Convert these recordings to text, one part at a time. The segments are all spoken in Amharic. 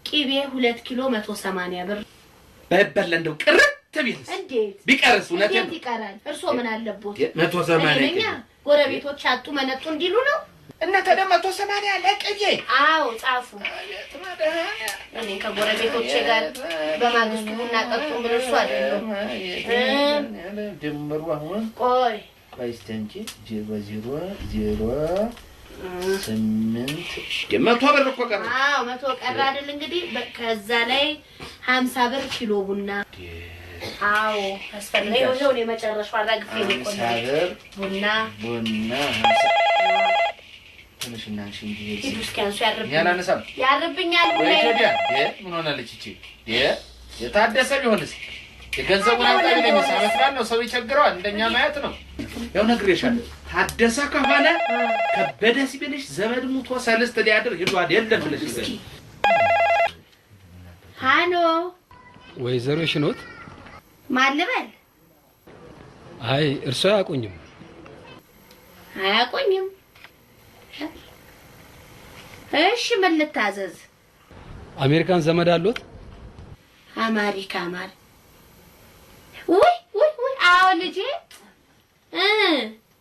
ቅቤ 2 ኪሎ 180 ብር በበለ እንደው ቅርት ቢልስ እንዴት ቢቀርስ እንዴት ይቀራል? እርሶ ምን አለቦት? 180 ጎረቤቶች አጡ መነጡ እንዲሉ ነው። እና ታዲያ 180 ለቅቤ? አዎ ጻፉ። እኔ ከጎረቤቶቼ ጋር በማግስቱ ቡና ጠጡ ብለሽ አይደለም ጀምሩ። አሁን ቆይ እስቲ 000 8 100 ብር እኮ ቀረ። አዎ 100 ቀረ አይደል? እንግዲህ ከዛ ላይ 50 ብር ኪሎ ቡና። አዎ አስፈላጊ ነው። የመጨረሻው አራግፌ ነው እኮ ቡና 50 ትንሽና እንጂ ይስካንሱ ያርብኛል ብለ ምን ሆነልሽ እቺ የታደሰ ቢሆንስ የገንዘቡን አውጣኝ ነው መሰረት ነው። ሰው ይቸግረዋል እንደኛ ማየት ነው። ያው ነግሬሻለሁ። ታደሰ ከሆነ ከበደ ሲብልሽ ዘመድ ሙቶ ሰልስት ሊያድር ሄዷል የለም ብለሽ ይዘሽ ሃሎ ወይዘሮ ሽኖት ማልበል? አይ እርሶ አያውቁኝም? አያውቁኝም? እሺ ምን ልታዘዝ? አሜሪካን ዘመድ አሉት? አሜሪካ ማለት ውይ አዎ ልጄ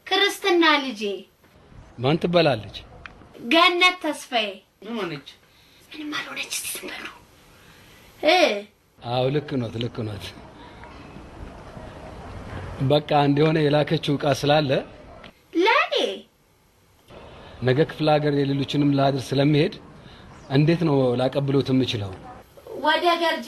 ክርስትና ልጄ ማን ትበላለች? ገነት ተስፋዬ። ምን ሆነች? ምንም አልሆነች። ትበሉ አዎ ልክ ኖት። በቃ እንደሆነ የላከችው ዕቃ ስላለ ለኔ ነገ ክፍለ ሀገር የሌሎችንም ላድር ስለሚሄድ እንዴት ነው ላቀብሎት የምችለው? ወደ ገርጂ